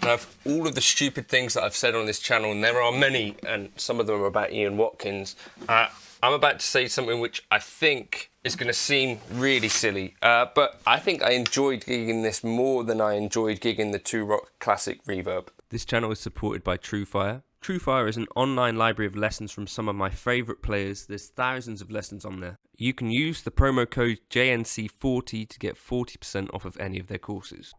And all of the stupid things that I've said on this channel, and there are many, and some of them are about Ian Watkins, I'm about to say something which I think is going to seem really silly, but I think I enjoyed gigging this more than I enjoyed gigging the 2-Rock Classic Reverb. This channel is supported by TrueFire. TrueFire is an online library of lessons from some of my favourite players. There's thousands of lessons on there. You can use the promo code JNC40 to get 40% off of any of their courses.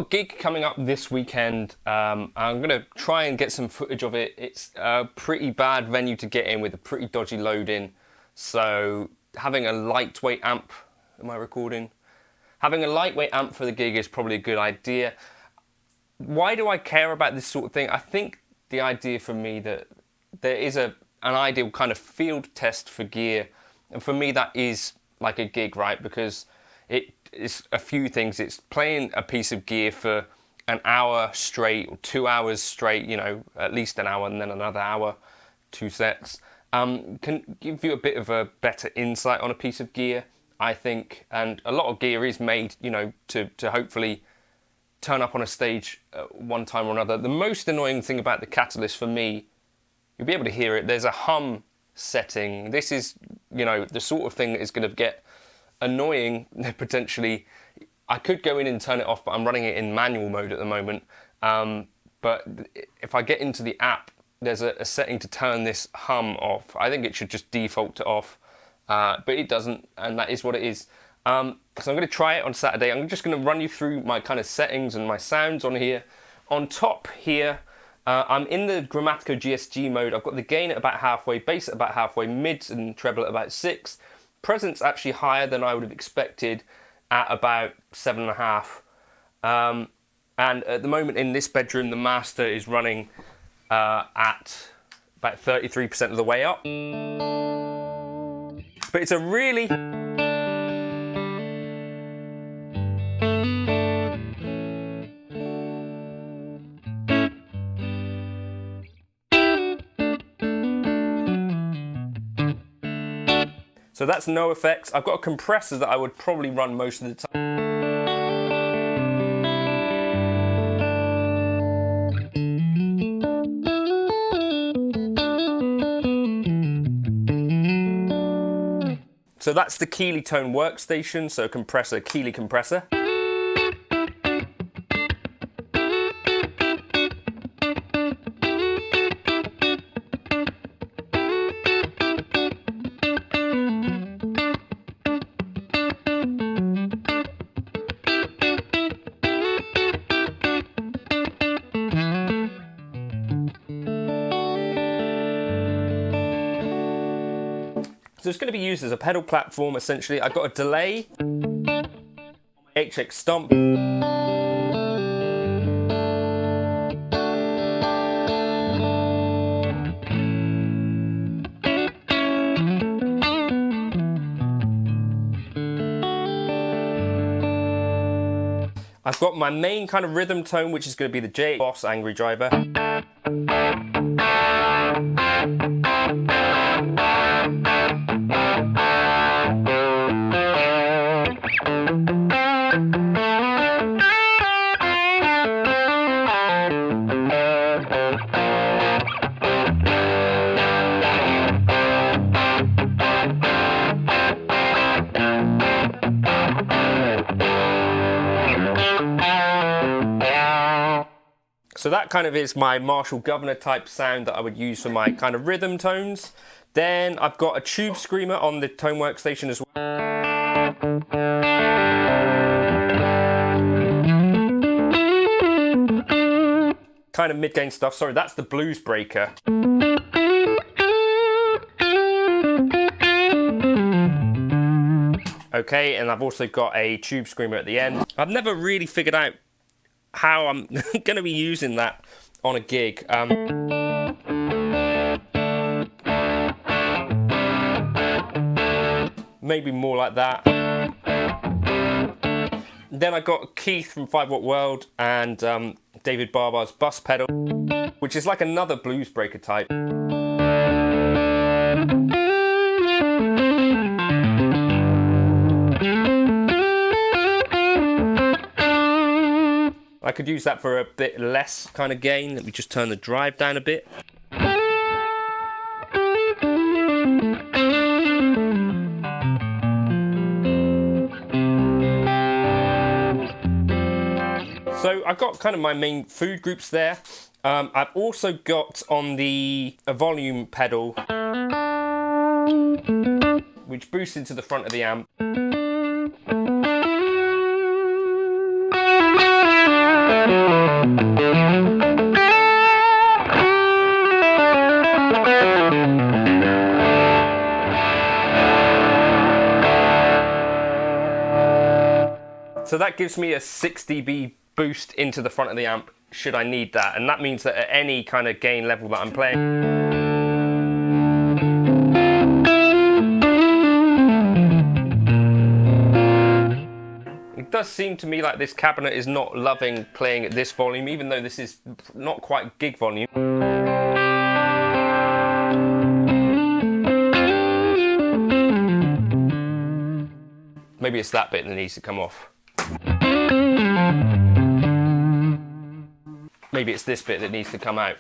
Gig coming up this weekend. I'm going to try and get some footage of it. It's a pretty bad venue to get in with a pretty dodgy load in. So having a lightweight amp, am I recording? Having a lightweight amp for the gig is probably a good idea. Why do I care about this sort of thing? I think the idea for me that there is an ideal kind of field test for gear. And for me that is like a gig, right? Because it's a few things. It's playing a piece of gear for an hour straight or 2 hours straight, you know, at least an hour and then another hour, 2 sets. Can give you a bit of a better insight on a piece of gear, I think. And a lot of gear is made, you know, to hopefully turn up on a stage one time or another. The most annoying thing about the Catalyst for me, you'll be able to hear it, there's a hum setting. This is, you know, the sort of thing that is going to get annoying potentially. I could go in and turn it off, but I'm running it in manual mode at the moment. But if I get into the app, there's a setting to turn this hum off. I think it should just default to off, but it doesn't, and that is what it is. So I'm going to try it on Saturday. I'm just going to run you through my kind of settings and my sounds on here. On top here, I'm in the Grammatico GSG mode. I've got the gain at about halfway, bass at about halfway, mids and treble at about 6. Presence actually higher than I would have expected at about 7.5. And at the moment in this bedroom, the master is running at about 33% of the way up. But it's a really... So that's no effects. I've got a compressor that I would probably run most of the time. So that's the Keeley Tone workstation, so compressor, Keeley compressor. So it's going to be used as a pedal platform essentially. I've got a delay, HX stomp. I've got my main kind of rhythm tone, which is going to be the J Boss Angry Driver. So that kind of is my Marshall Governor type sound that I would use for my kind of rhythm tones. Then I've got a tube screamer on the tone workstation as well. Kind of mid-gain stuff. Sorry, that's the blues breaker. Okay, and I've also got a tube screamer at the end. I've never really figured out how I'm going to be using that on a gig. Maybe more like that. Then I got Keith from 5 Watt World and David Barbar's bus pedal, which is like another blues breaker type. I could use that for a bit less kind of gain. Let me just turn the drive down a bit. So I've got kind of my main food groups there. I've also got on the volume pedal, which boosts into the front of the amp. So that gives me a 6 dB boost into the front of the amp should I need that, and that means that at any kind of gain level that I'm playing, it does seem to me like this cabinet is not loving playing at this volume, even though this is not quite gig volume. Maybe it's that bit that needs to come off. Maybe it's this bit that needs to come out.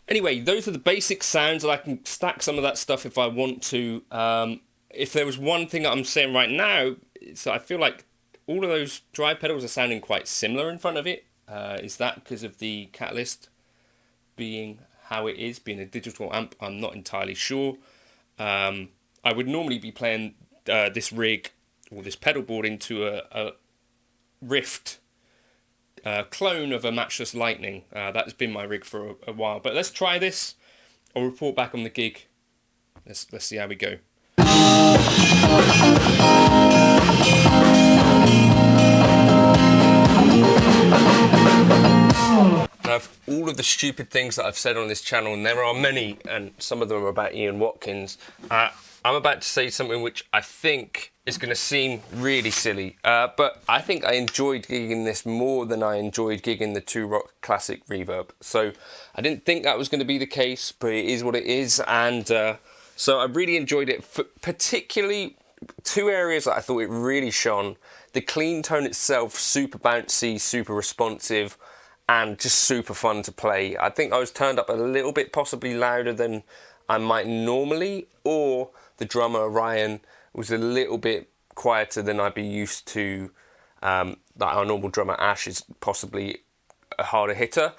Anyway, those are the basic sounds, and I can stack some of that stuff if I want to. If there was one thing that I'm saying right now, so I feel like all of those drive pedals are sounding quite similar in front of it. Is that because of the Catalyst being how it is, being a digital amp? I'm not entirely sure. I would normally be playing this rig or this pedal board into a Rift clone of a Matchless Lightning. That's been my rig for a while. But let's try this. I'll report back on the gig. Let's see how we go. Now, all of the stupid things that I've said on this channel, and there are many, and some of them are about Ian Watkins, I'm about to say something which I think is going to seem really silly, but I think I enjoyed gigging this more than I enjoyed gigging the 2 Rock Classic Reverb. So I didn't think that was going to be the case, but it is what it is, and so I really enjoyed it, particularly 2 areas that I thought it really shone. The clean tone itself, super bouncy, super responsive, and just super fun to play. I think I was turned up a little bit possibly louder than I might normally, or the drummer Ryan was a little bit quieter than I'd be used to. Like our normal drummer Ash is possibly a harder hitter.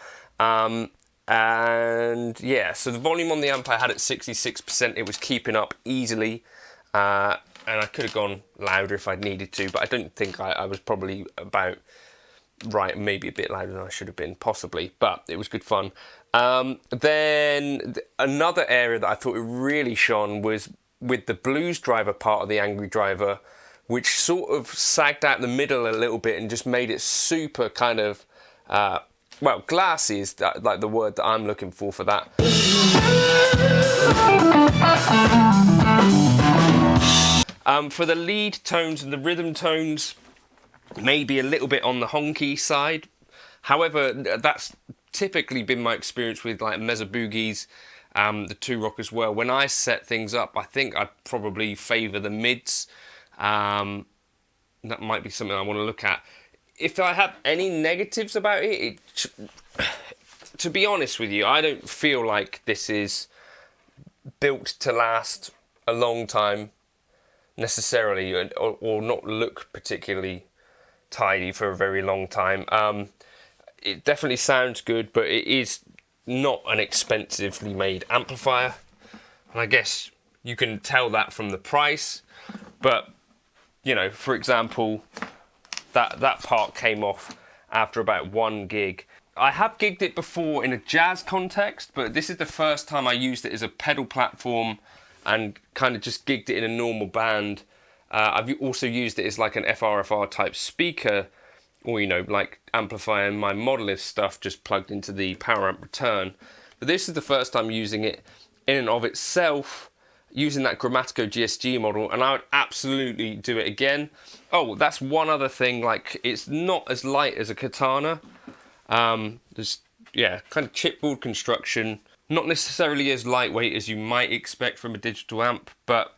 And yeah, so the volume on the amp I had at 66%, it was keeping up easily. And I could have gone louder if I'd needed to, but I don't think I was probably about right, maybe a bit louder than I should have been, possibly, but it was good fun. Then another area that I thought it really shone was with the blues driver part of the Angry Driver, which sort of sagged out the middle a little bit and just made it super kind of, well, glassy is like the word that I'm looking for that. For the lead tones and the rhythm tones, maybe a little bit on the honky side. However, that's typically been my experience with like Mezzo Boogies, the Two Rock as well. When I set things up, I think I probably favour the mids. That might be something I want to look at. If I have any negatives about it, to be honest with you, I don't feel like this is built to last a long time necessarily, or not look particularly tidy for a very long time. It definitely sounds good, but it is not an expensively made amplifier, and I guess you can tell that from the price. But you know, for example, that part came off after about 1 gig. I have gigged it before in a jazz context, but this is the first time I used it as a pedal platform and kind of just gigged it in a normal band. I've also used it as like an FRFR type speaker, or you know, like amplifying my Modulus stuff just plugged into the power amp return. But this is the first time using it in and of itself, using that Grammatico GSG model, and I would absolutely do it again. Oh, that's one other thing, like it's not as light as a Katana. There's, yeah, kind of chipboard construction, not necessarily as lightweight as you might expect from a digital amp, but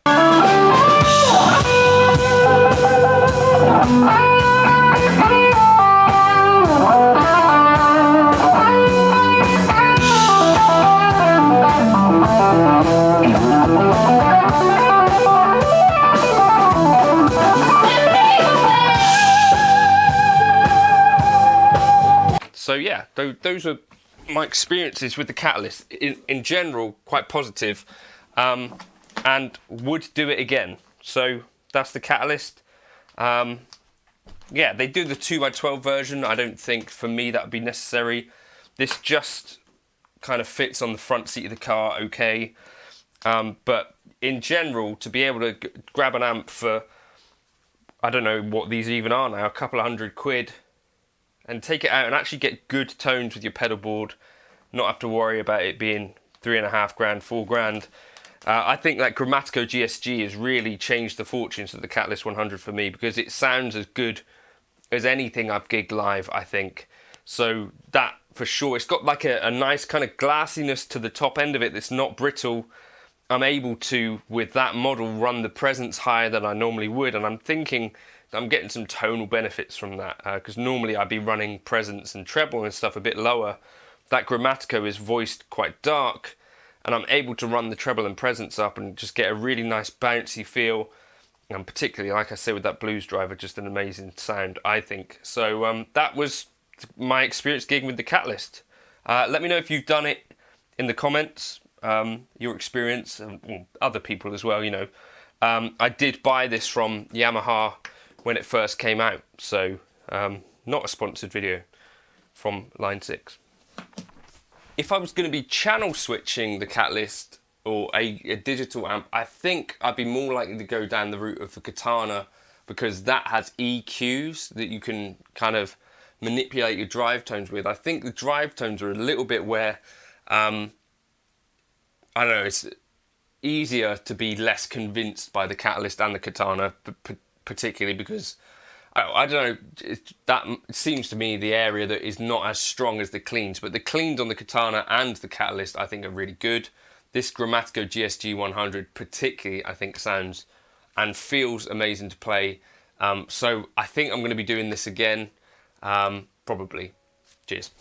so yeah, those are my experiences with the Catalyst. In general, quite positive, and would do it again. So that's the Catalyst. Yeah, they do the 2x12 version. I don't think for me that would be necessary. This just kind of fits on the front seat of the car, okay. But in general, to be able to grab an amp for, I don't know what these even are now, a couple of £100, and take it out and actually get good tones with your pedal board, not have to worry about it being £3.5 grand, £4 grand. I think that Grammatico GSG has really changed the fortunes of the Catalyst 100 for me, because it sounds as good as anything I've gigged live, I think. So that for sure. It's got like a nice kind of glassiness to the top end of it that's not brittle. I'm able to, with that model, run the presence higher than I normally would, and I'm thinking I'm getting some tonal benefits from that, because normally I'd be running presence and treble and stuff a bit lower. That Grammatico is voiced quite dark, and I'm able to run the treble and presence up and just get a really nice bouncy feel, and particularly, like I said, with that blues driver, just an amazing sound, I think. So that was my experience gigging with the Catalyst. Let me know if you've done it in the comments, your experience, and other people as well, you know. I did buy this from Yamaha when it first came out, so not a sponsored video from Line 6. If I was going to be channel switching the Catalyst or a digital amp, I think I'd be more likely to go down the route of the Katana, because that has EQs that you can kind of manipulate your drive tones with. I think the drive tones are a little bit where, I don't know, it's easier to be less convinced by the Catalyst and the Katana, particularly because, I don't know, that seems to me the area that is not as strong as the cleans, but the cleans on the Katana and the Catalyst I think are really good. This Grammatico GSG 100 particularly, I think, sounds and feels amazing to play. So I think I'm going to be doing this again, probably. Cheers.